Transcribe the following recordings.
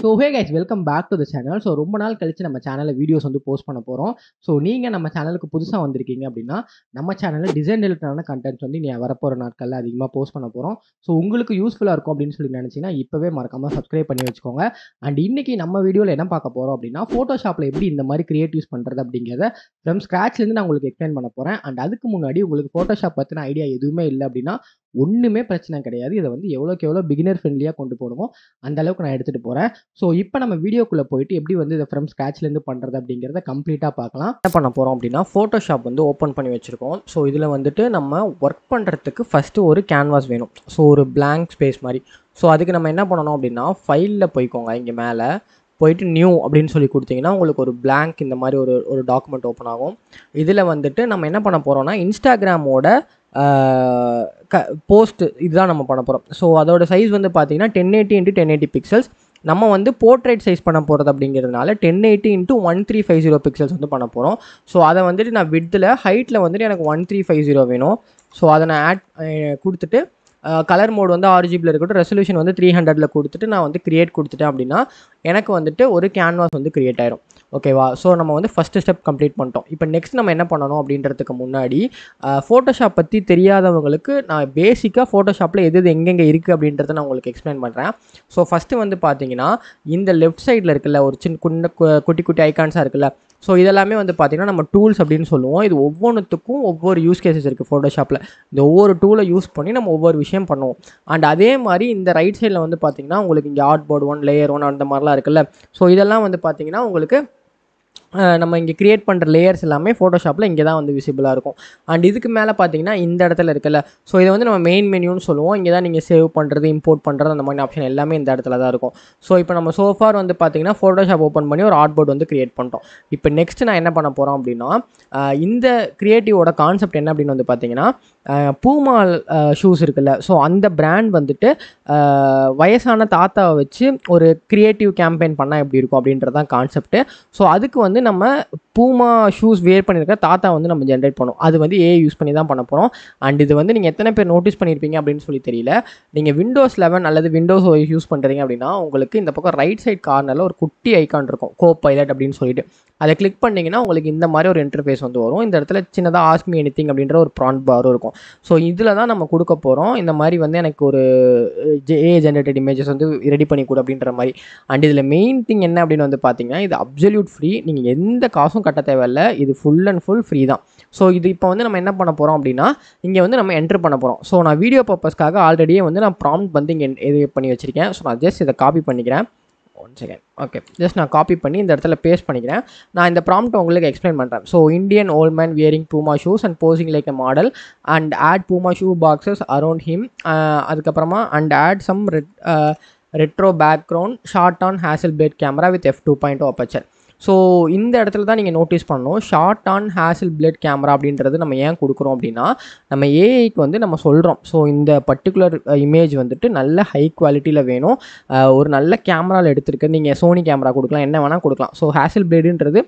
So hey guys welcome back to the channel. So ரொம்ப நாள் கழிச்சு நம்ம சேனலில் வீடியோஸ் வந்து போஸ்ட் பண்ண போகிறோம். ஸோ நீங்கள் நம்ம சேனலுக்கு புதுசாக வந்திருக்கீங்க அப்படின்னா நம்ம சேனலில் டிசைன் ரிலேட்டடான கண்டென்ட்ஸ் வந்து நீ வரப்போகிற நாட்களில் அதிகமாக போஸ்ட் பண்ண போகிறோம். ஸோ உங்களுக்கு யூஸ்ஃபுல்லாக இருக்கும் அப்படின்னு சொல்லி நினச்சிங்கன்னா இப்போவே மறக்காமல் சப்ஸ்கிரைப் பண்ணி வச்சுக்கோங்க. அண்ட் இன்றைக்கி நம்ம வீடியோவில் என்ன பார்க்க போகிறோம் அப்படின்னா ஃபோட்டோஷாப்பில் எப்படி இந்த மாதிரி கிரியேட்டிவ்ஸ் பண்ணுறது அப்படிங்கிறத ஃப்ரம் ஸ்க்ராட்ச்லேருந்து நான் உங்களுக்கு எக்ஸ்பிளைன் பண்ண போகிறேன். அண்ட் அதுக்கு முன்னாடி உங்களுக்கு ஃபோட்டோஷாப் பற்றின ஐடியா எதுவுமே இல்லை அப்படின்னா ஒன்றுமே பிரச்சனை கிடையாது. இதை வந்து எவ்வளோக்கு எவ்வளோ பிகினர் ஃப்ரெண்ட்லியாக கொண்டு போகணுமோ அந்த அளவுக்கு நான் எடுத்துகிட்டு போகிறேன். ஸோ இப்போ நம்ம வீடியோக்குள்ளே போயிட்டு எப்படி வந்து இதை ஃப்ரம் ஸ்க்ராட்ச்லேருந்து பண்ணுறது அப்படிங்கிறத கம்ப்ளீட்டாக பார்க்கலாம். என்ன பண்ண போகிறோம் அப்படின்னா ஃபோட்டோஷாப் வந்து ஓப்பன் பண்ணி வச்சுருக்கோம். ஸோ இதில் வந்துட்டு நம்ம ஒர்க் பண்ணுறதுக்கு ஃபஸ்ட்டு ஒரு கேன்வாஸ் வேணும். ஸோ ஒரு பிளாங்க் ஸ்பேஸ் மாதிரி. ஸோ அதுக்கு நம்ம என்ன பண்ணணும் அப்படின்னா ஃபைலில் போய்க்கோங்க. இங்கே மேலே போயிட்டு நியூ அப்படின்னு சொல்லி கொடுத்தீங்கன்னா உங்களுக்கு ஒரு பிளாங்க் இந்த மாதிரி ஒரு டாக்குமெண்ட் ஓப்பன் ஆகும். இதில் வந்துட்டு நம்ம என்ன பண்ண போகிறோம்னா இன்ஸ்டாகிராமோட போஸ்ட் இதுதான் நம்ம பண்ண போகிறோம். ஸோ அதோட சைஸ் வந்து பார்த்தீங்கன்னா 1080 x 1080 பிக்சல்ஸ். நம்ம வந்து போர்ட்ரேட் சைஸ் பண்ண போகிறது அப்படிங்கிறதுனால 1080 x 1350 பிக்சல்ஸ் வந்து பண்ண போகிறோம். ஸோ அதை வந்துட்டு நான் வித்தில் ஹைட்டில் வந்துட்டு எனக்கு 1350 வேணும். ஸோ அதை நான் ஆட் கொடுத்துட்டு கலர் மோட் வந்து RGBல இருக்கட்டும், ரெசல்யூஷன் வந்து 300ல் கொடுத்துட்டு நான் வந்து கிரியேட் கொடுத்துட்டேன் அப்படின்னா எனக்கு வந்துட்டு ஒரு கேன்வாஸ் வந்து கிரியேட் ஆயிரும். ஓகேவா? ஸோ நம்ம வந்து ஃபஸ்ட்டு ஸ்டெப் கம்ப்ளீட் பண்ணிட்டோம். இப்போ நெக்ஸ்ட் நம்ம என்ன பண்ணணும் அப்படின்றதுக்கு முன்னாடி ஃபோட்டோஷாப் பற்றி தெரியாதவங்களுக்கு நான் பேசிக்காக ஃபோட்டோஷாப்பில் எது எங்கெங்கே இருக்குது அப்படின்றத நான் உங்களுக்கு எக்ஸ்பிளைன் பண்ணுறேன். ஸோ ஃபஸ்ட்டு வந்து பார்த்தீங்கன்னா இந்த லெஃப்ட் சைடில் இருக்குல்ல ஒரு குட்டி குட்டி ஐகான்ஸாக இருக்குல்ல, ஸோ இதெல்லாமே வந்து பார்த்திங்கன்னா நம்ம டூல்ஸ் அப்படின்னு சொல்லுவோம். இது ஒவ்வொன்றுத்துக்கும் ஒவ்வொரு யூஸ் கேசஸ் இருக்குது ஃபோட்டோஷாப்பில். இந்த ஒவ்வொரு டூலை யூஸ் பண்ணி நம்ம ஒவ்வொரு விஷயம் பண்ணுவோம். அண்ட் அதே மாதிரி இந்த ரைட் சைடில் வந்து பார்த்திங்கன்னா உங்களுக்கு இங்கே ஆர்ட் போர்டு 1 லேயர் 1 அந்த மாதிரிலாம் இருக்குல்ல. ஸோ இதெல்லாம் வந்து பார்த்திங்கன்னா உங்களுக்கு நம்ம இங்கே க்ரியேட் பண்ணுற லேயர்ஸ் எல்லாமே ஃபோட்டோஷாப்பில் இங்கே தான் வந்து விசிபிளாக இருக்கும். அண்ட் இதுக்கு மேலே பார்த்தீங்கன்னா இந்த இடத்துல இருக்குல்ல, ஸோ இதை வந்து நம்ம மெயின் மெனுன்னு சொல்லுவோம். இங்கே தான் நீங்கள் சேவ் பண்ணுறது, இம்போர்ட் பண்ணுறது அந்த மாதிரி ஆப்ஷன் எல்லாமே இந்த இடத்துல தான் இருக்கும். ஸோ இப்போ நம்ம சோஃபார் வந்து பார்த்தீங்கன்னா ஃபோட்டோஷாப் ஓப்பன் பண்ணி ஒரு ஆர்ட் போர்டு வந்து க்ரியேட் பண்ணிட்டோம். இப்போ நெக்ஸ்ட் நான் என்ன பண்ண போகிறோம் அப்படின்னா இந்த க்ரியேட்டிவோட கான்செப்ட் என்ன அப்படின்னு வந்து பார்த்தீங்கன்னா பூமா ஷூஸ் இருக்குல்ல, ஸோ அந்த பிராண்ட் வந்துட்டு வயசான தாத்தாவை வச்சு ஒரு க்ரியேட்டிவ் கேம்பெயின் பண்ணால் எப்படி இருக்கும் அப்படின்றது தான் கான்செப்ட்டு. ஸோ அதுக்கு வந்து நம்ம பூமா ஷூஸ் வேர் பண்ணியிருக்க தாத்தா வந்து நம்ம ஜென்ரேட் பண்ணோம். அது வந்து AI யூஸ் பண்ணி தான் பண்ண போகிறோம். அண்ட் இது வந்து நீங்கள் எத்தனை பேர் நோட்டீஸ் பண்ணியிருப்பீங்க அப்படின்னு சொல்லி தெரியல. நீங்கள் Windows 11 அல்லது Windows OS யூஸ் பண்ணுறீங்க அப்படின்னா உங்களுக்கு இந்த பக்கம் ரைட் சைட் கார்னரில் ஒரு குட்டி ஐக்கான் இருக்கும், கோபைலட் அப்படின்னு சொல்லிட்டு. அதை கிளிக் பண்ணிங்கன்னா உங்களுக்கு இந்த மாதிரி ஒரு இன்டர்ஃபேஸ் வந்து வரும். இந்த இடத்துல சின்னதாக ஆஸ்க் மீ எனிதிங் அப்படின்ற ஒரு ப்ராம்ப்ட் பாரும் இருக்கும். ஸோ இதில் தான் நம்ம கொடுக்க போகிறோம். இந்த மாதிரி வந்து எனக்கு ஒரு AI ஜென்ரேட்டட் இமேஜஸ் வந்து ரெடி பண்ணி கொடு அப்படின்ற மாதிரி. அண்ட் இதில் மெயின் திங் என்ன அப்படின்னு வந்து பார்த்தீங்கன்னா இது அப்சல்யூட் ஃப்ரீ. நீங்கள் எந்த காசும் கட்ட தேவையில்ல. இது ஃபுல் அண்ட் ஃபுல் ஃப்ரீ தான். ஸோ இது இப்போ வந்து நம்ம என்ன பண்ண போகிறோம் அப்படின்னா இங்கே வந்து நம்ம என்ட்ரு பண்ண போகிறோம். ஸோ நான் வீடியோ பர்பஸ்க்காக ஆல்ரெடியே வந்து நான் ப்ராம்ப்ட் வந்து இங்கே இது பண்ணி வச்சுருக்கேன். ஸோ நான் ஜஸ்ட் இதை காப்பி பண்ணிக்கிறேன். 1 செகண்ட். ஓகே, ஜஸ்ட் நான் காப்பி பண்ணி இந்த இடத்துல பேஸ்ட் பண்ணிக்கிறேன். நான் இந்த ப்ராம்ப்ட் உங்களுக்கு எக்ஸ்பிளைன் பண்ணுறேன். So Indian old man wearing Puma shoes and posing like a model and add Puma shoe boxes around him. அதுக்கப்புறமா and add some retro background shot on Hasselblad camera with f2.0 aperture. So இந்த இடத்துல தான் நீங்கள் notice பண்ணணும் shot on Hasselblad camera அப்படின்றது நம்ம ஏன் கொடுக்குறோம் அப்படின்னா நம்ம ஏஐக்கு வந்து நம்ம சொல்கிறோம். ஸோ இந்த பர்டிகுலர் இமேஜ் வந்துட்டு நல்ல ஹை குவாலிட்டியில் வேணும், ஒரு நல்ல கேமராவில் எடுத்துருக்கு. நீங்கள் சோனி கேமரா கொடுக்கலாம், என்ன வேணால் கொடுக்கலாம். ஸோ ஹேசல் பிளேடுன்றது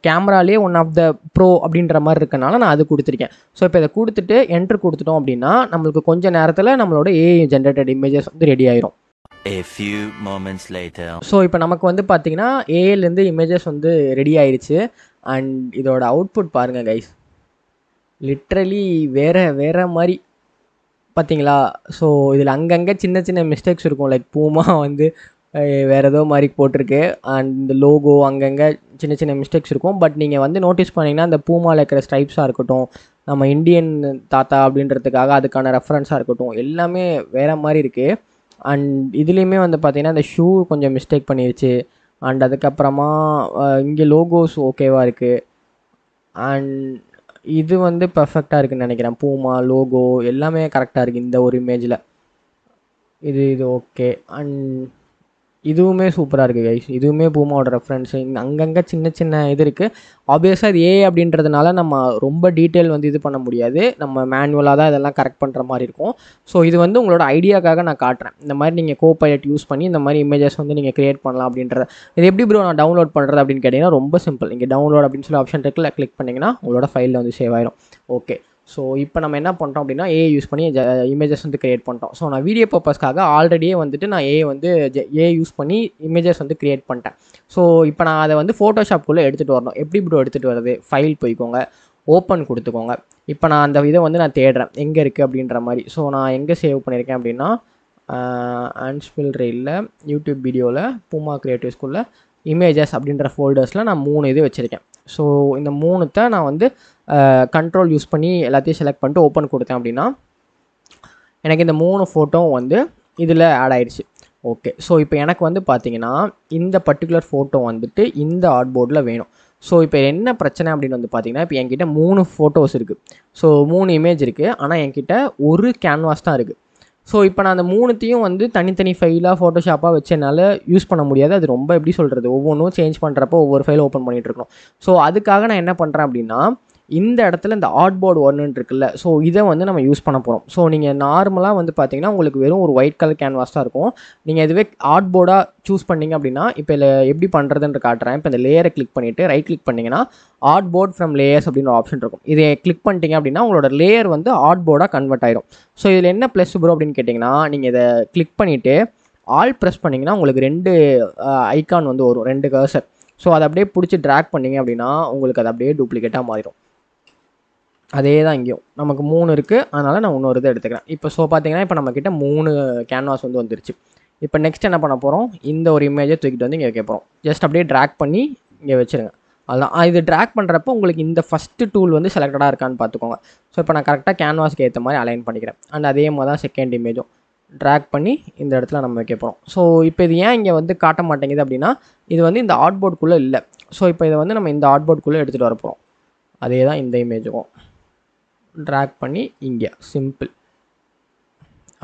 கேமராலே ஒன் ஆஃப் த ப்ரோ அப்படின்ற மாதிரி இருக்கனால நான் அது கொடுத்துருக்கேன். ஸோ இப்போ இதை கொடுத்துட்டு என்ட்ரு கொடுத்துட்டோம் அப்படின்னா நம்மளுக்கு கொஞ்சம் நேரத்தில் நம்மளோட ஏஐ ஜென்ரேட்டட் இமேஜஸ் வந்து ரெடி ஆயிரும். A few moments later. So இப்போ நமக்கு வந்து பார்த்தீங்கன்னா ஏஐலேருந்து இமேஜஸ் வந்து ரெடி ஆயிடுச்சு. அண்ட் இதோட அவுட்புட் பாருங்கள் கைஸ், லிட்ரலி வேறு மாதிரி பார்த்தீங்களா? ஸோ இதில் அங்கங்கே சின்ன சின்ன மிஸ்டேக்ஸ் இருக்கும். லைக் பூமா வந்து வேறு ஏதோ மாதிரி போட்டிருக்கு. அண்ட் இந்த லோகோ அங்கங்கே சின்ன சின்ன மிஸ்டேக்ஸ் இருக்கும். பட் நீங்கள் வந்து நோட்டீஸ் பண்ணிங்கன்னா இந்த பூமாவில் இருக்கிற ஸ்ட்ரைப்ஸாக இருக்கட்டும், நம்ம இந்தியன் தாத்தா அப்படின்றதுக்காக அதுக்கான ரெஃபரன்ஸாக இருக்கட்டும், எல்லாமே வேறு மாதிரி இருக்குது. அண்ட் இதுலேயுமே வந்து பார்த்திங்கன்னா இந்த ஷூ கொஞ்சம் மிஸ்டேக் பண்ணிடுச்சு. அண்ட் அதுக்கப்புறமா இங்கே லோகோஸ் ஓகேவாக இருக்குது. அண்ட் இது வந்து பர்ஃபெக்டாக இருக்குதுன்னு நினைக்கிறேன். பூமா லோகோ எல்லாமே கரெக்டாக இருக்குது இந்த ஒரு இமேஜில். இது ஓகே. அண்ட் இதுவுமே சூப்பராக இருக்குது கைஸ். இதுவுமே பூமாவோட ரெஃபரன்ஸு. அங்கங்கே சின்ன சின்ன இது இருக்குது. ஆப்வியஸாக இது ஏஐ அப்படின்றதுனால நம்ம ரொம்ப டீட்டெயில் வந்து இது பண்ண முடியாது. நம்ம மேனுவலாக தான் இதெல்லாம் கரெக்ட் பண்ணுற மாதிரி இருக்கும். ஸோ இது வந்து உங்களோட ஐடியாக்காக நான் காட்டுறேன். இந்த மாதிரி நீங்கள் கோபைலட் யூஸ் பண்ணி இந்த மாதிரி இமேஜஸ் வந்து நீங்கள் க்ரியேட் பண்ணலாம் அப்படின்றத. இது எப்படி ப்ரோ நான் டவுன்லோட் பண்ணுறது அப்படின்னு கேட்டிங்கன்னா ரொம்ப சிம்பிள். நீங்கள் டவுன்லோட் அப்படின்னு சொல்லி ஆப்ஷன் இருக்குல்ல, கிளிக் பண்ணிங்கன்னா உங்களோட ஃபைலில் வந்து சேவ் ஆயிரும். ஓகே, ஸோ இப்போ நம்ம என்ன பண்ணுறோம் அப்படின்னா ஏஐ யூஸ் பண்ணி இமேஜஸ் வந்து க்ரியேட் பண்ணிட்டோம். ஸோ நான் வீடியோ பர்பஸ்க்காக ஆல்ரெடியே வந்துட்டு நான் ஏஐ யூஸ் பண்ணி இமேஜஸ் வந்து க்ரியேட் பண்ணிட்டேன். ஸோ இப்போ நான் அதை வந்து ஃபோட்டோஷாப்குள்ளே எடுத்துகிட்டு வரணும். எப்படி ப்ரோ எடுத்துகிட்டு வருது? ஃபைல் போய்க்கோங்க, ஓப்பன் கொடுத்துக்கோங்க. இப்போ நான் அந்த இதை வந்து நான் தேடுறேன் எங்கே இருக்குது அப்படின்ற மாதிரி. ஸோ நான் எங்கே சேவ் பண்ணியிருக்கேன் அப்படின்னா ஆன்ஸ்பில் ரெயிலில் யூடியூப் வீடியோவில் பூமா கிரியேட்டிவ் ஸ்கூலில் இமேஜஸ் அப்படின்ற ஃபோல்டர்ஸில் நான் 3 இது வச்சுருக்கேன். ஸோ இந்த 3த்தை நான் வந்து கண்ட்ரோல் யூஸ் பண்ணி எல்லாத்தையும் செலக்ட் பண்ணிட்டு ஓப்பன் கொடுத்தேன் அப்படின்னா எனக்கு இந்த 3 ஃபோட்டோவும் வந்து இதில் ஆட் ஆகிடுச்சு. ஓகே, ஸோ இப்போ எனக்கு வந்து பார்த்தீங்கன்னா இந்த பர்டிகுலர் ஃபோட்டோ வந்துட்டு இந்த ஆர்ட்போர்டில் வேணும். ஸோ இப்போ என்ன பிரச்சனை அப்படின்னு வந்து பார்த்தீங்கன்னா இப்போ என்கிட்ட 3 ஃபோட்டோஸ் இருக்குது. ஸோ 3 இமேஜ் இருக்குது, ஆனால் என்கிட்ட ஒரு கேன்வாஸ் தான் இருக்குது. ஸோ இப்போ நான் அந்த 3த்தையும் வந்து தனித்தனி ஃபைலாக ஃபோட்டோஷாப்பாக வச்சு என்னால் யூஸ் பண்ண முடியாது. அது ரொம்ப எப்படி சொல்கிறது, ஒவ்வொன்றும் சேஞ்ச் பண்ணுறப்போ ஒவ்வொரு ஃபைலை ஓப்பன் பண்ணிகிட்டு இருக்கணும். ஸோ அதுக்காக நான் என்ன பண்ணுறேன் அப்படின்னா இந்த இடத்துல இந்த ஆர்ட்போர்டு 1 இருக்குல்ல, ஸோ இதை வந்து நம்ம யூஸ் பண்ண போகிறோம். ஸோ நீங்கள் நார்மலாக வந்து பார்த்தீங்கன்னா உங்களுக்கு வெறும் ஒரு ஒயிட் கலர் கேன்வாஸ் தான் இருக்கும். நீங்கள் இதுவே ஆர்ட்போர்டாக சூஸ் பண்ணிங்க அப்படின்னா இப்போ இதில் எப்படி பண்ணுறதுன்னு காட்டுறேன். இப்போ இந்த லேயரை கிளிக் பண்ணிவிட்டு ரைட் கிளிக் பண்ணிங்கன்னா ஆர்ட்போர்ட் ஃப்ரம் லேயர்ஸ் அப்படின்னு ஒரு ஆப்ஷன் இருக்கும். இதை கிளிக் பண்ணிட்டீங்க அப்படின்னா உங்களோட லேயர் வந்து ஆர்ட்போர்டாக கன்வெர்ட் ஆயிரும். ஸோ இதில் என்ன ப்ளஸ் ப்ரோ அப்படின்னு கேட்டிங்கன்னா நீங்கள் இதை கிளிக் பண்ணிவிட்டு ஆல் ப்ரெஸ் பண்ணிங்கன்னா உங்களுக்கு 2 ஐக்கான் வந்து வரும், 2 கர்சர். ஸோ அதை அப்படியே பிடிச்சி ட்ராக் பண்ணிங்க அப்படின்னா உங்களுக்கு அது அப்படியே டூப்ளிகேட்டாக மாறிடும். அதே தான் இங்கேயும் நமக்கு 3 இருக்குது, அதனால் நான் இன்னொரு இதை எடுத்துக்கிறேன். இப்போ ஸோ பார்த்தீங்கன்னா இப்போ நம்மக்கிட்ட 3 கேன்வாஸ் வந்து வந்துருச்சு. இப்போ நெக்ஸ்ட் என்ன பண்ண போகிறோம், இந்த ஒரு இமேஜை தூக்கிட்டு வந்து இங்கே வைக்க போகிறோம். ஜஸ்ட் அப்படியே ட்ராக் பண்ணி இங்கே வச்சுருங்க. அதுதான் இது ட்ராக் பண்ணுறப்போ உங்களுக்கு இந்த ஃபஸ்ட்டு டூல் வந்து செலக்டடாக இருக்கான்னு பார்த்துக்கோங்க. ஸோ இப்போ நான் கரெக்டாக கேன்வாஸ்க்கு ஏற்ற மாதிரி அலைன் பண்ணிக்கிறேன். அண்ட் அதே மாதிரி தான் செகண்ட் இமேஜும் ட்ராக் பண்ணி இந்த இடத்துல நம்ம வைக்க போகிறோம். ஸோ இப்போ இது ஏன் இங்கே வந்து காட்ட மாட்டேங்குது அப்படின்னா இது வந்து இந்த ஆர்ட்போர்டுக்குள்ளே இல்லை. ஸோ இப்போ இதை வந்து நம்ம இந்த ஆர்ட்போர்டுக்குள்ளே எடுத்துகிட்டு வர போகிறோம். அதே தான் இந்த இமேஜுக்கும் ட்ராக் பண்ணி இங்கே சிம்பிள்,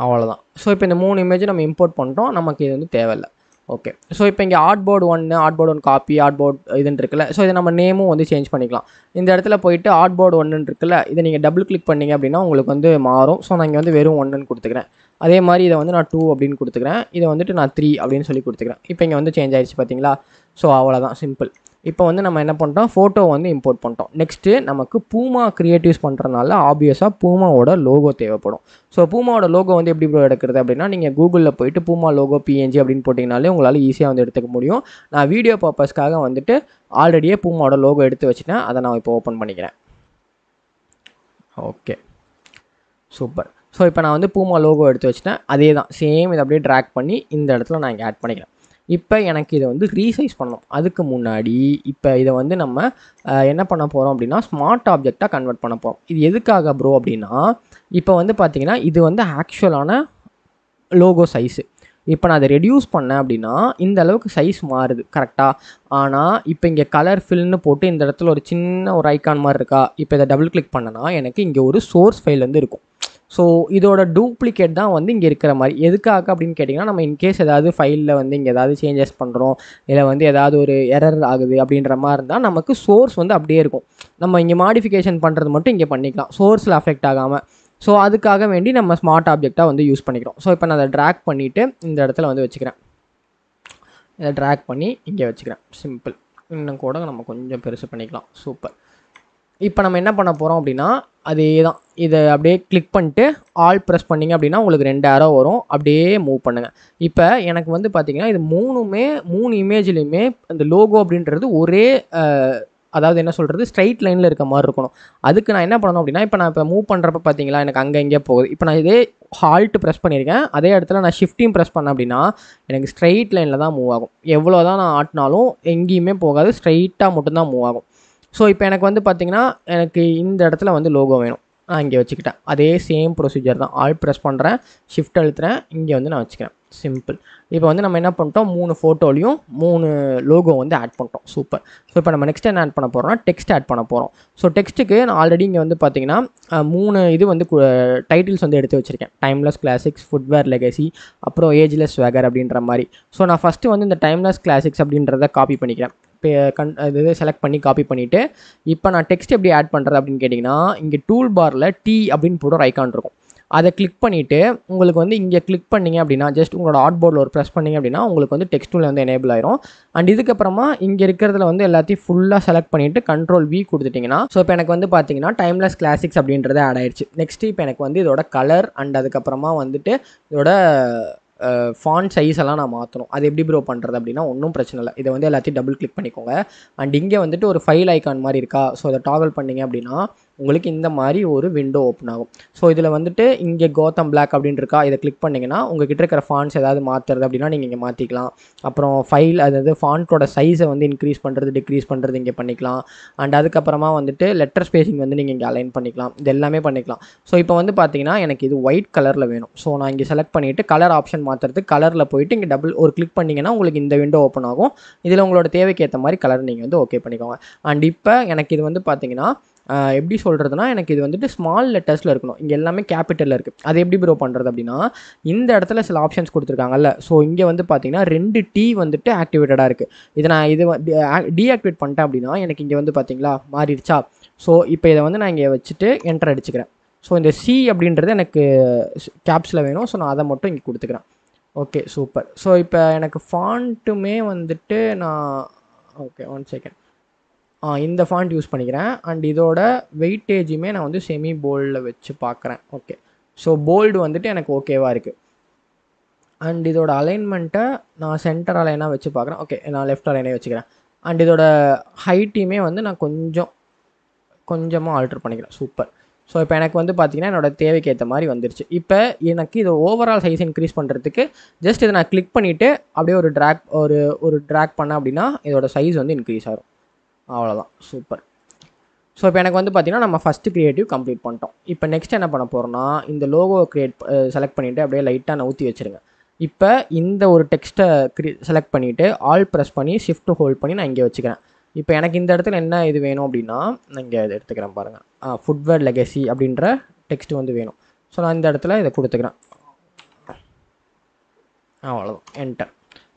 அவ்வளோதான். ஸோ இப்போ இந்த 3 இமேஜ் நம்ம இம்போர்ட் பண்ணிட்டோம், நமக்கு இது வந்து தேவையில்லை. ஓகே, ஸோ இப்போ இங்கே ஆர்ட்போர்டு 1 காப்பி ஆர்ட்போர்ட் இதுன்னு இருக்குல்ல, ஸோ இதை நம்ம நேமும் வந்து சேஞ்ச் பண்ணிக்கலாம். இந்த இடத்துல போயிட்டு ஆர்ட்போர்டு 1 இருக்குல்ல, இதை நீங்கள் டபுள் கிளிக் பண்ணிங்க அப்படின்னா உங்களுக்கு வந்து மாறும். ஸோ நான் இங்கே வந்து வெறும் 1ன்னு கொடுத்துக்கிறேன். அதே மாதிரி இதை வந்து நான் 2 அப்படின்னு கொடுத்துக்கிறேன். இதை வந்துட்டு நான் 3 அப்படின்னு சொல்லி கொடுத்துக்கிறேன். இப்போ இங்கே வந்து சேஞ்ச் ஆகிடுச்சு பார்த்தீங்களா. ஸோ அவ்வளோதான், சிம்பிள். இப்போ வந்து நம்ம என்ன பண்ணிட்டோம், ஃபோட்டோ வந்து இம்போர்ட் பண்ணிட்டோம். நெக்ஸ்ட்டு நமக்கு பூமா கிரியேட்டிவ்ஸ் பண்ணுறதுனால ஆப்வியஸாக பூமாவோட லோகோ தேவைப்படும். ஸோ பூமாவோட லோகோ வந்து எப்படி ப்ரோ எடுக்கிறது அப்படின்னா நீங்கள் கூகுளில் போயிட்டு பூமா லோகோ PNG அப்படின்னு போட்டிங்கனாலே உங்களால் ஈஸியாக வந்து எடுத்துக்க முடியும். நான் வீடியோ பர்பஸ்க்காக வந்துட்டு ஆல்ரெடியே பூமாவோட லோகோ எடுத்து வச்சுட்டேன், அதை நான் இப்போ ஓப்பன் பண்ணிக்கிறேன். Okay, super. ஸோ இப்போ நான் வந்து பூமா லோகோ எடுத்து வச்சுட்டேன். அதே தான் சேம், இதை அப்படியே ட்ராக் பண்ணி இந்த இடத்துல நான் இங்கே ஆட் பண்ணிக்கிறேன். இப்போ எனக்கு இதை வந்து ரீசைஸ் பண்ணணும். அதுக்கு முன்னாடி இப்போ இதை வந்து நம்ம என்ன பண்ண போகிறோம் அப்படின்னா ஸ்மார்ட் ஆப்ஜெக்டாக கன்வெர்ட் பண்ண போகிறோம். இது எதுக்காக ப்ரோ அப்படின்னா இப்போ வந்து பார்த்தீங்கன்னா இது வந்து ஆக்சுவலான லோகோ சைஸு. இப்போ நான் அதை ரெடியூஸ் பண்ணேன் அப்படின்னா இந்த அளவுக்கு சைஸ் மாறுது கரெக்டாக. ஆனால் இப்போ இங்கே கலர் ஃபில்னு போட்டு இந்த இடத்துல ஒரு சின்ன ஒரு ஐக்கான் மாதிரி இருக்கா. இப்போ இதை டபுள் கிளிக் பண்ணனா எனக்கு இங்கே ஒரு சோர்ஸ் ஃபைல் வந்து இருக்கும். ஸோ இதோட டூப்ளிகேட் தான் வந்து இங்கே இருக்கிற மாதிரி. எதுக்காக அப்படின்னு கேட்டிங்கன்னா நம்ம இன்கேஸ் ஏதாவது ஃபைலில் வந்து இங்கே ஏதாவது சேஞ்சஸ் பண்ணுறோம், இல்லை வந்து ஏதாவது ஒரு எரர் ஆகுது அப்படின்ற மாதிரி இருந்தால் நமக்கு சோர்ஸ் வந்து அப்படியே இருக்கும். நம்ம இங்கே மாடிஃபிகேஷன் பண்ணுறது மட்டும் இங்கே பண்ணிக்கலாம், சோர்ஸில் அஃபெக்ட் ஆகாமல். ஸோ அதுக்காக வேண்டி நம்ம ஸ்மார்ட் ஆப்ஜெக்டாக வந்து யூஸ் பண்ணிக்கிறோம். ஸோ இப்போ நான் அதை ட்ராக் பண்ணிவிட்டு இந்த இடத்துல வந்து வச்சுக்கிறேன். இதை ட்ராக் பண்ணி இங்கே வச்சுக்கிறேன், சிம்பிள். இன்னும் கூட நம்ம கொஞ்சம் பெருசு பண்ணிக்கலாம், சூப்பர். இப்போ நம்ம என்ன பண்ண போகிறோம் அப்படின்னா அதே தான், இதை அப்படியே கிளிக் பண்ணிட்டு ஆல் ப்ரெஸ் பண்ணிங்க அப்படின்னா உங்களுக்கு 2 ஆரோ வரும், அப்படியே மூவ் பண்ணுங்கள். இப்போ எனக்கு வந்து பார்த்திங்கன்னா இது 3 இமேஜ்லேயுமே அந்த லோகோ அப்படின்றது ஒரே அதாவது என்ன சொல்கிறது ஸ்ட்ரைட் லைனில் இருக்க மாதிரி இருக்கணும். அதுக்கு நான் என்ன பண்ணணும் அப்படின்னா இப்போ நான் மூவ் பண்ணுறப்ப பார்த்தீங்களா எனக்கு அங்கே இங்கே போகுது. இப்போ நான் இதே ஹால்ட் ப்ரெஸ் பண்ணியிருக்கேன், அதே இடத்துல நான் ஷிஃப்டிங் ப்ரெஸ் பண்ணேன் அப்படின்னா எனக்கு ஸ்ட்ரைட் லைனில் தான் மூவ் ஆகும். எவ்வளோ தான் நான் ஆட்டினாலும் எங்கேயுமே போகாது, ஸ்ட்ரைட்டாக மட்டும்தான் மூவ் ஆகும். ஸோ இப்போ எனக்கு வந்து பார்த்திங்கன்னா எனக்கு இந்த இடத்துல வந்து லோகோ வேணும், நான் இங்கே வச்சுக்கிட்டேன். அதே சேம் ப்ரொசீஜர் தான், ஆல் ப்ரெஸ் பண்ணுறேன், ஷிஃப்ட் அழுத்துறேன், இங்கே வந்து நான் வச்சுக்கிறேன், சிம்பிள். இப்போ வந்து நம்ம என்ன பண்ணிட்டோம், 3 ஃபோட்டோலையும் 3 லோகோ வந்து ஆட் பண்ணிட்டோம், சூப்பர். ஸோ இப்போ நம்ம நெக்ஸ்ட் என்ன ஆட் பண்ண போகிறோம்னா டெக்ஸ்ட் ஆட் பண்ண போகிறோம். ஸோ டெக்ஸ்ட்டுக்கு நான் ஆல்ரெடி இங்கே வந்து பார்த்திங்கன்னா 3 இது வந்து டைட்டில்ஸ் வந்து எடுத்து வச்சுருக்கேன். டைம்லெஸ் கிளாசிக்ஸ், ஃபுட்வேர் லெகசி, அப்புறம் ஏஜ்லெஸ் ஸ்வேகர் அப்படின்ற மாதிரி. ஸோ நான் ஃபஸ்ட்டு வந்து இந்த டைம்லெஸ் கிளாசிக்ஸ் அப்படின்றத காப்பி பண்ணிக்கிறேன். இது செலக்ட் பண்ணி காப்பி பண்ணிவிட்டு இப்போ நான் டெக்ஸ்ட் எப்படி ஆட் பண்ணுறது அப்படின்னு கேட்டிங்கன்னா இங்கே டூல் பாரில் டி அப்படின்னு போட்டு ஒரு ஐக்கான் இருக்கும். அதை கிளிக் பண்ணிவிட்டு உங்களுக்கு வந்து இங்கே கிளிக் பண்ணிங்க அப்படின்னா ஜஸ்ட் உங்களோட ஆர்ட் போர்டில் ஒரு ப்ரெஸ் பண்ணிங்க அப்படின்னா உங்களுக்கு வந்து டெக்ஸ்ட் டூல் வந்து எனேபிள் ஆயிரும். அண்ட் இதுக்கப்புறமா இங்கே இருக்கிறதுல வந்து எல்லாத்தையும் ஃபுல்லாக செலக்ட் பண்ணிவிட்டு Ctrl+V கொடுத்துட்டிங்கன்னா ஸோ இப்போ எனக்கு வந்து பார்த்தீங்கன்னா டைம்லெஸ் கிளாசிக்ஸ் அப்படின்றது ஆட் ஆயிடுச்சு. நெக்ஸ்ட் இப்போ எனக்கு வந்து இதோட கலர் அண்ட் அதுக்கப்புறமா வந்துட்டு இதோட ஃபாண்ட் சைஸ் எல்லாம் நான் மாற்றணும். அது எப்படி ப்ரோ பண்ணுறது அப்படின்னா ஒன்றும் பிரச்சனை இல்லை. இதை வந்து எல்லாத்தையும் டபுள் கிளிக் பண்ணிக்கோங்க. அண்ட் இங்கே வந்துட்டு ஒரு ஃபைல் ஐக்கான் மாதிரி இருக்கா, ஸோ அதை டாகல் பண்ணிங்க அப்படின்னா உங்களுக்கு இந்த மாதிரி ஒரு விண்டோ ஓப்பன் ஆகும். ஸோ இதில் வந்துட்டு இங்கே கோத்தம் பிளாக் அப்படின்னு இருக்கா, இதை கிளிக் பண்ணிங்கன்னா உங்ககிட்ட இருக்கிற ஃபாண்ட்ஸ் ஏதாவது மாற்றுறது அப்படின்னா நீங்கள் இங்கே மாற்றிக்கலாம். அப்புறம் ஃபைல் அதாவது ஃபாண்ட்டோட சைஸை வந்து இன்க்ரீஸ் பண்ணுறது டிக்ரீஸ் பண்ணுறது இங்கே பண்ணிக்கலாம். அண்ட் அதுக்கப்புறமா வந்துட்டு லெட்டர் ஸ்பேசிங் வந்து நீங்கள் இங்கே அலைன் பண்ணிக்கலாம். இது எல்லாமே பண்ணிக்கலாம். ஸோ இப்போ வந்து பார்த்தீங்கன்னா எனக்கு இது ஒயிட் கலரில் வேணும். ஸோ நான் இங்கே செலக்ட் பண்ணிவிட்டு கலர் ஆப்ஷன் மாற்றுறதுக்கு கலரில் போயிட்டு இங்கே டபுள் ஒரு கிளிக் பண்ணிங்கன்னா உங்களுக்கு இந்த விண்டோ ஓப்பன் ஆகும். இதில் உங்களோட தேவைக்கு ஏற்ற மாதிரி கலர் நீங்கள் வந்து ஓகே பண்ணிக்கோங்க. அண்ட் இப்போ எனக்கு இது வந்து பார்த்தீங்கன்னா எப்படி சொல்கிறதுனா எனக்கு இது வந்துட்டு ஸ்மால் லெட்டர்ஸில் இருக்கணும். இங்கே எல்லாமே கேபிட்டலில் இருக்குது. அது எப்படி ப்ரோ பண்ணுறது அப்படின்னா இந்த இடத்துல சில ஆப்ஷன்ஸ் கொடுத்துருக்காங்கல்ல, ஸோ இங்கே வந்து பார்த்தீங்கன்னா 2 T வந்துட்டு ஆக்டிவேட்டடாக இருக்குது. இதை நான் இது டீஆக்டிவேட் பண்ணிட்டேன் அப்படின்னா எனக்கு இங்கே வந்து பார்த்தீங்களா மாறிடுச்சா. ஸோ இப்போ இதை வந்து நான் இங்கே வச்சுட்டு என்டர் அடிச்சுக்கிறேன். ஸோ இந்த C அப்படின்றது எனக்கு கேப்ஸில் வேணும். ஸோ நான் அதை மட்டும் இங்கே கொடுத்துக்கிறேன். Okay super. ஸோ இப்போ எனக்கு ஃபாண்ட்டுமே வந்துட்டு நான் ஓகே 1 செகண்ட் இந்த ஃபாண்ட் யூஸ் பண்ணிக்கிறேன். அண்ட் இதோட வெயிட்டேஜுமே நான் வந்து செமி போல்டில் வச்சு பார்க்குறேன். ஓகே ஸோ போல்டு வந்துட்டு எனக்கு ஓகேவாக இருக்குது. அண்ட் இதோட அலைன்மெண்ட்டை நான் சென்டர் அலைனாக வச்சு பார்க்குறேன். ஓகே நான் லெஃப்ட் அலைனே வச்சுக்கிறேன். அண்ட் இதோட ஹைட்டையுமே வந்து நான் கொஞ்சமாக ஆல்ட்ரு பண்ணிக்கிறேன். சூப்பர். ஸோ இப்போ எனக்கு வந்து பார்த்தீங்கன்னா என்னோட தேவைக்கு ஏற்ற மாதிரி வந்துருச்சு. இப்போ எனக்கு இது ஓவரால் சைஸ் இன்க்ரீஸ் பண்ணுறதுக்கு ஜஸ்ட் இதை நான் கிளிக் பண்ணிவிட்டு அப்படியே ஒரு ட்ராக் பண்ணேன் அப்படின்னா இதோட சைஸ் வந்து இன்க்ரீஸ் ஆகும். அவ்வளோதான். சூப்பர். ஸோ இப்போ எனக்கு வந்து பார்த்தீங்கன்னா நம்ம ஃபஸ்ட்டு க்ரியேட்டிவ் கம்ப்ளீட் பண்ணிட்டோம். இப்போ நெக்ஸ்ட் என்ன பண்ண போகிறோன்னா இந்த லோகோ செலக்ட் பண்ணிவிட்டு அப்படியே லைட்டாக நவுத்தி வச்சுருங்க. இப்போ இந்த ஒரு டெக்ஸ்ட்டை செலக்ட் பண்ணிவிட்டு ஆல் ப்ரெஸ் பண்ணி ஷிஃப்ட் ஹோல்ட் பண்ணி நான் இங்கே வச்சுக்கிறேன். இப்போ எனக்கு இந்த இடத்துல என்ன இது வேணும் அப்படின்னா நான் இங்கே இதை எடுத்துக்கிறேன் பாருங்கள். ஃபுட்வேர் லெகசி அப்படின்ற டெக்ஸ்ட் வந்து வேணும். ஸோ நான் இந்த இடத்துல இதை கொடுத்துக்கிறேன். அவ்வளோதான். என்டர்.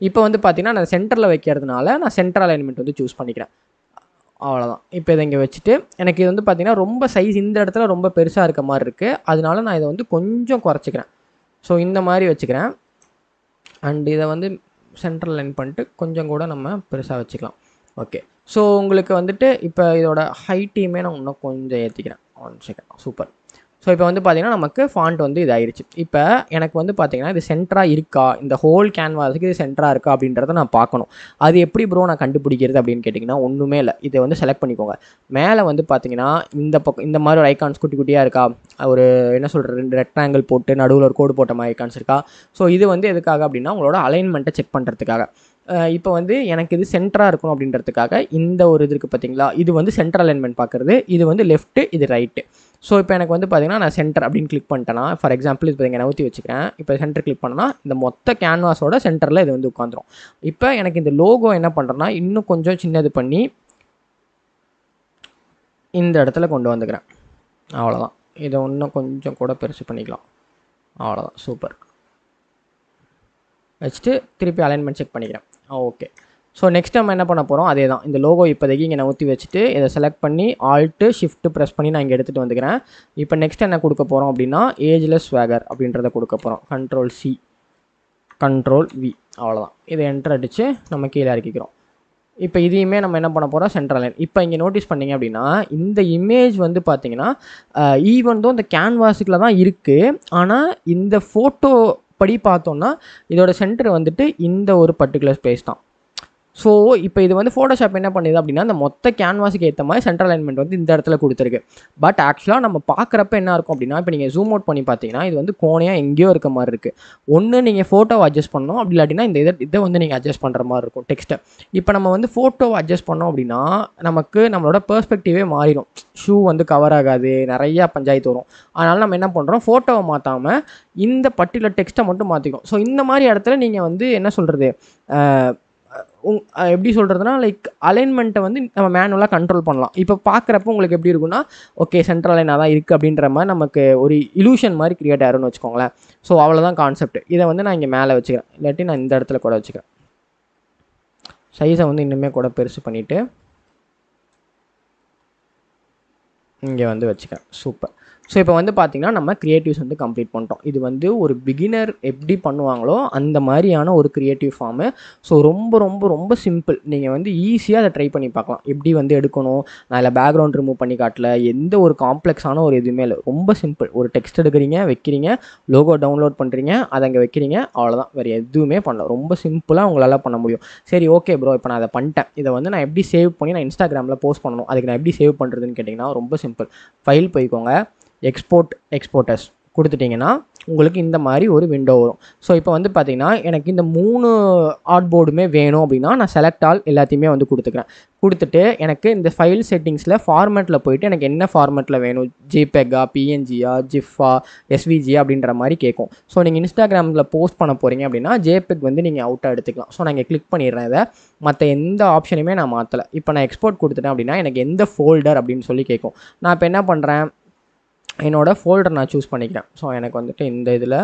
இப்போ வந்து பார்த்தீங்கன்னா நான் சென்டரில் வைக்கிறதுனால நான் சென்டர் அலைன்மெண்ட் வந்து சூஸ் பண்ணிக்கிறேன். அவ்வளோதான். இப்போ இதை இங்கே வச்சுட்டு எனக்கு இது வந்து பார்த்தீங்கன்னா ரொம்ப சைஸ் இந்த இடத்துல ரொம்ப பெருசாக இருக்க மாதிரி இருக்குது. அதனால நான் இதை வந்து கொஞ்சம் குறைச்சிக்கிறேன். ஸோ இந்த மாதிரி வச்சுக்கிறேன். அண்ட் இதை வந்து சென்டர் லைன் பண்ணிட்டு கொஞ்சம் கூட நம்ம பெருசாக வச்சுக்கலாம். ஓகே. ஸோ உங்களுக்கு வந்துட்டு இப்போ இதோட ஹைட்டையுமே நான் இன்னும் கொஞ்சம் ஏற்றிக்கிறேன். 1 செகண்ட். சூப்பர். ஸோ இப்போ வந்து பார்த்தீங்கன்னா நமக்கு ஃபாண்ட் வந்து இதாகிடுச்சு. இப்போ எனக்கு வந்து பார்த்தீங்கன்னா இது சென்டராக இருக்கா, இந்த ஹோல் கேன்வாஸுக்கு இது சென்டராக இருக்கா அப்படின்றத நான் பார்க்கணும். அது எப்படி ப்ரோ நான் கண்டுபிடிக்கிறது அப்படின்னு கேட்டிங்கன்னா ஒன்றுமே இல்லை. இதை வந்து செலக்ட் பண்ணிக்கோங்க. மேலே வந்து பார்த்தீங்கன்னா இந்த பக்கம் இந்த மாதிரி ஒரு ஐக்கான்ஸ் குட்டி குட்டியாக இருக்கா, ஒரு என்ன சொல்கிறது 2 ரெக்டாங்கிள் போட்டு நடுவில் ஒரு கோடு போட்ட மாதிரி ஐக்கான்ஸ் இருக்கா. ஸோ இது வந்து எதுக்காக அப்படின்னா உங்களோட அலைன்மெண்ட்டை செக் பண்ணுறதுக்காக. இப்போ வந்து எனக்கு இது சென்டராக இருக்கணும் அப்படின்றதுக்காக இந்த ஒரு இது இருக்குது பார்த்தீங்களா, இது வந்து சென்டர் அலைன்மெண்ட் பார்க்குறது. இது வந்து லெஃப்ட்டு, இது ரைட்டு. ஸோ இப்போ எனக்கு வந்து பார்த்தீங்கன்னா நான் சென்டர் அப்படின்னு கிளிக் பண்ணிட்டேன்னா ஃபார் எக்ஸாம்பிள் இப்போ இங்கே நவுத்தி வச்சுக்கிறேன். இப்போ சென்டர் கிளிக் பண்ணனா இந்த மொத்த கேன்வாஸோட சென்டரில் இது வந்து உட்காந்துரும். இப்போ எனக்கு இந்த லோகோ என்ன பண்ணுறேன்னா இன்னும் கொஞ்சம் சின்னது பண்ணி இந்த இடத்துல கொண்டு வந்துக்கிறேன். அவ்வளோதான். இதை இன்னும் கொஞ்சம் கூட பெருசு பண்ணிக்கலாம். அவ்வளோதான். சூப்பர். வச்சுட்டு திருப்பி அலைன்மெண்ட் செக் பண்ணிக்கிறேன். ஓகே. ஸோ நெக்ஸ்ட் நம்ம என்ன பண்ண போகிறோம் அதே தான். இந்த லோகோ இப்போதைக்கு இங்கே நவுத்தி வச்சுட்டு இதை செலக்ட் பண்ணி ஆல்ட்டு ஷிஃப்ட்டு ப்ரெஸ் பண்ணி நான் இங்கே எடுத்துகிட்டு வந்துக்கிறேன். இப்போ நெக்ஸ்ட் என்ன கொடுக்க போகிறோம் அப்படின்னா ஏஜ்லெஸ் ஸ்வாகர் அப்படின்றத கொடுக்க போகிறோம். Ctrl+C Ctrl+V அவ்வளோதான். இதை என்டர் அடித்து நம்ம கீழே இறக்கிக்கிறோம். இப்போ இதையுமே நம்ம என்ன பண்ண போகிறோம் சென்ட்ரல் லைன். இப்போ இங்கே நோட்டீஸ் பண்ணிங்க அப்படின்னா இந்த இமேஜ் வந்து பார்த்தீங்கன்னா ஈவன் தோ இந்த கேன்வாஸுக்குள்ள தான் இருக்குது. ஆனால் இந்த ஃபோட்டோ படி பார்த்தோன்னா இதோட சென்டர் வந்துட்டு இந்த ஒரு பர்டிகுலர் ஸ்பேஸ் தான். ஸோ இப்போ இது வந்து ஃபோட்டோஷாப் என்ன பண்ணுது அப்படின்னா இந்த மொத்த கேன்வாஸுக்கு ஏற்ற மாதிரி சென்ட்ரல் அலைன்மெண்ட் வந்து இந்த இடத்துல கொடுத்துருக்கு. பட் ஆக்சுவலாக நம்ம பார்க்குறப்ப என்ன இருக்கும் அப்படின்னா இப்போ நீங்கள் ஜூம் அவுட் பண்ணி பார்த்தீங்கன்னா இது வந்து கோணையாக எங்கேயோ இருக்க மாதிரி இருக்குது. ஒன்று நீங்கள் ஃபோட்டோவை அட்ஜஸ்ட் பண்ணணும், அப்படி இல்லாட்டினா இந்த இதை வந்து நீங்கள் அட்ஜஸ்ட் பண்ணுற மாதிரி இருக்கும் டெக்ஸ்ட்டை. இப்போ நம்ம வந்து ஃபோட்டோவை அட்ஜஸ்ட் பண்ணோம் அப்படின்னா நமக்கு நம்மளோட பெர்ஸ்பெக்டிவே மாறிடும். ஷூ வந்து கவர் ஆகாது, நிறையா பஞ்சாயத்து வரும். அதனால் நம்ம என்ன பண்ணுறோம் ஃபோட்டோவை மாற்றாமல் இந்த பர்டிகுலர் டெக்ஸ்ட்டை மட்டும் மாற்றிக்கும். ஸோ இந்த மாதிரி இடத்துல நீங்கள் வந்து என்ன சொல்கிறது எப்படி சொல்கிறதுனா லைக் அலைன்மெண்ட்டை வந்து நம்ம மேனுவலாக கண்ட்ரோல் பண்ணலாம். இப்போ பார்க்குறப்ப உங்களுக்கு எப்படி இருக்குன்னா ஓகே சென்ட்ரல் லைனாக தான் இருக்குது அப்படின்ற மாதிரி நமக்கு ஒரு இலூஷன் மாதிரி கிரியேட் ஆயிரும்னு வச்சுக்கோங்களேன். ஸோ அவ்வளோதான் கான்செப்ட். இதை வந்து நான் இங்கே மேலே வச்சுக்கிறேன், இல்லாட்டி நான் இந்த இடத்துல கூட வச்சுக்கிறேன். சைஸை வந்து இன்னுமே கூட பெருசு பண்ணிவிட்டு இங்கே வந்து வச்சுக்கிறேன். சூப்பர். ஸோ இப்போ வந்து பார்த்திங்கன்னா நம்ம க்ரியேட்டிவ்ஸ் வந்து கம்ப்ளீட் பண்ணிட்டோம். இது வந்து ஒரு பிகினர் எப்படி பண்ணுவாங்களோ அந்த மாதிரியான ஒரு க்ரியேட்டிவ் ஃபார்மு. ஸோ ரொம்ப ரொம்ப ரொம்ப சிம்பிள். நீங்கள் வந்து ஈஸியாக அதை ட்ரை பண்ணி பார்க்கலாம். எப்படி வந்து எடுக்கணும், நான் அதில் பேக்ரவுண்ட் ரிமூவ் பண்ணி காட்டல, எந்த ஒரு காம்ப்ளெக்ஸான ஒரு எதுவுமே இல்லை. ரொம்ப சிம்பிள். ஒரு டெக்ஸ்ட் எடுக்கிறீங்க, வைக்கிறீங்க, லோகோ டவுன்லோட் பண்ணுறீங்க, அதை அங்கே வைக்கிறீங்க, அவ்வளோதான். வேறு எதுவுமே பண்ணல. ரொம்ப சிம்பிளாக உங்களால் பண்ண முடியும். சரி ஓகே ப்ரோ, இப்போ நான் அதை பண்ணிட்டேன். இதை வந்து நான் எப்படி சேவ் பண்ணி நான் இன்ஸ்டாகிராமில் போஸ்ட் பண்ணணும், அதுக்கு நான் எப்படி சேவ் பண்ணுறதுன்னு கேட்டிங்கன்னா ரொம்ப சிம்பிள். ஃபைல் போய்க்கோங்க, எக்ஸ்போர்ட்டர்ஸ் கொடுத்துட்டிங்கன்னா உங்களுக்கு இந்த மாதிரி ஒரு விண்டோ வரும். ஸோ இப்போ வந்து பார்த்திங்கன்னா எனக்கு இந்த 3 ஆர்ட் போர்டுமே வேணும் அப்படின்னா நான் செலக்ட் ஆல் எல்லாத்தையுமே வந்து கொடுத்துட்டு எனக்கு இந்த ஃபைல் செட்டிங்ஸில் ஃபார்மேட்டில் போயிட்டு எனக்கு என்ன ஃபார்மேட்டில் வேணும், ஜேபெக்கா, பிஎன்ஜியா, ஜிஃபா, எஸ்விஜியா அப்படின்ற மாதிரி கேட்கும். ஸோ நீங்கள் இன்ஸ்டாகிராமில் போஸ்ட் பண்ண போகிறீங்க அப்படின்னா ஜேபெக் வந்து நீங்கள் அவுட்டாக எடுத்துக்கலாம். ஸோ நான் இங்கே கிளிக் பண்ணிடுறேன். இதை மற்ற எந்த ஆப்ஷனுமே நான் மாற்றலை. இப்போ நான் எக்ஸ்போர்ட் கொடுத்துட்டேன் அப்படின்னா எனக்கு எந்த ஃபோல்டர் அப்படின்னு சொல்லி கேட்கும். நான் இப்போ என்ன பண்ணுறேன், என்னோடய ஃபோல்டர் நான் சூஸ் பண்ணிக்கிறேன். ஸோ எனக்கு வந்துட்டு இந்த இதில்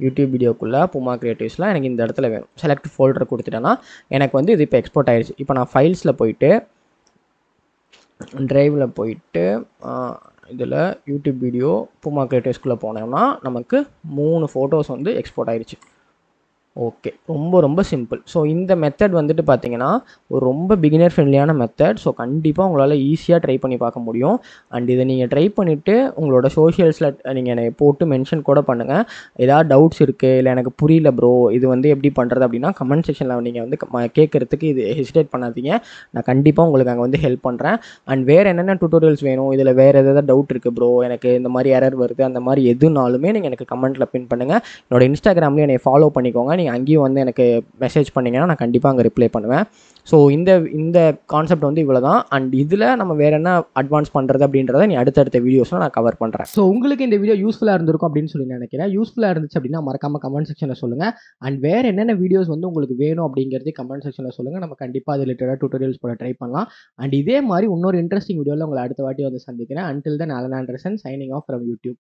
யூடியூப் வீடியோக்குள்ளே புமா கிரியேட்டிவ்ஸில் எனக்கு இந்த இடத்துல வேணும். செலக்ட் ஃபோல்டர் கொடுத்துட்டேன்னா எனக்கு வந்து இது இப்போ எக்ஸ்போர்ட் ஆகிடுச்சு. இப்போ நான் ஃபைல்ஸில் போயிட்டு ட்ரைவில் போயிட்டு இதில் யூடியூப் வீடியோ புமா கிரியேட்டிவ்ஸ்குள்ளே போனோம்னா நமக்கு 3 ஃபோட்டோஸ் வந்து எக்ஸ்போர்ட் ஆகிடுச்சு. ஓகே, ரொம்ப ரொம்ப சிம்பிள். ஸோ இந்த மெத்தட் வந்துட்டு பார்த்தீங்கன்னா ஒரு ரொம்ப பிகினர் ஃப்ரெண்ட்லியான மெத்தட். ஸோ கண்டிப்பாக உங்களால் ஈஸியாக ட்ரை பண்ணி பார்க்க முடியும். அண்ட் இதை நீங்கள் ட்ரை பண்ணிவிட்டு உங்களோட சோஷியல்ஸில் நீங்கள் என்னை போட்டு மென்ஷன் கூட பண்ணுங்கள். ஏதாவது டவுட்ஸ் இருக்குது, இல்லை எனக்கு புரியல ப்ரோ இது வந்து எப்படி பண்ணுறது அப்படின்னா கமெண்ட் செக்ஷனில் நீங்கள் வந்து கேட்குறதுக்கு இது ஹெசிடேட் பண்ணாதீங்க. நான் கண்டிப்பாக உங்களுக்கு அங்கே வந்து ஹெல்ப் பண்ணுறேன். அண்ட் வேறு என்னென்ன டுட்டோரியல்ஸ் வேணும், இதில் வேறு எதாவது டவுட் இருக்குது ப்ரோ, எனக்கு இந்த மாதிரி எரர் வருது, அந்த மாதிரி எதுனாலுமே நீங்கள் எனக்கு கமெண்ட்டில் பின் பண்ணுங்கள். என்னோட இன்ஸ்டாகிராம்லேயும் என்னை ஃபாலோ பண்ணிக்கோங்க. நீங்கள் அங்கேயும் வந்து எனக்கு மெசேஜ் பண்ணிங்கன்னா நான் கண்டிப்பாக அங்கே ரிப்ளை பண்ணுவேன். ஸோ இந்த கான்செப்ட் வந்து இவ்வளோ தான். அண்ட் இதில் நம்ம வேறு என்ன அட்வான்ஸ் பண்ணுறது அப்படின்றத நீ அடுத்தடுத்த வீடியோஸில் நான் கவர் பண்ணுறேன். ஸோ உங்களுக்கு இந்த வீடியோ யூஸ்ஃபுல்லாக இருந்திருக்கும் அப்படின்னு சொல்லி நினைக்கிறேன். யூஸ்ஃபுல்லாக இருந்துச்சு அப்படின்னா மறக்காமல் கமெண்ட் செக்ஷனில் சொல்லுங்கள். அண்ட் வேறு என்னென்ன வீடியோஸ் வந்து உங்களுக்கு வேணும் அப்படிங்கிறது கமெண்ட் செக்ஷனில் சொல்லுங்கள். நம்ம கண்டிப்பாக அது ரிலேட்டடாக டுட்டோரியல்ஸ் போட ட்ரை பண்ணலாம். அண்ட் இதே மாதிரி இன்னொரு இன்ட்ரெஸ்டிங் வீடியோவில் உங்களை அடுத்த வாட்டி வந்து சந்திக்கிறேன். Until then, Alan Anderson signing off from YouTube.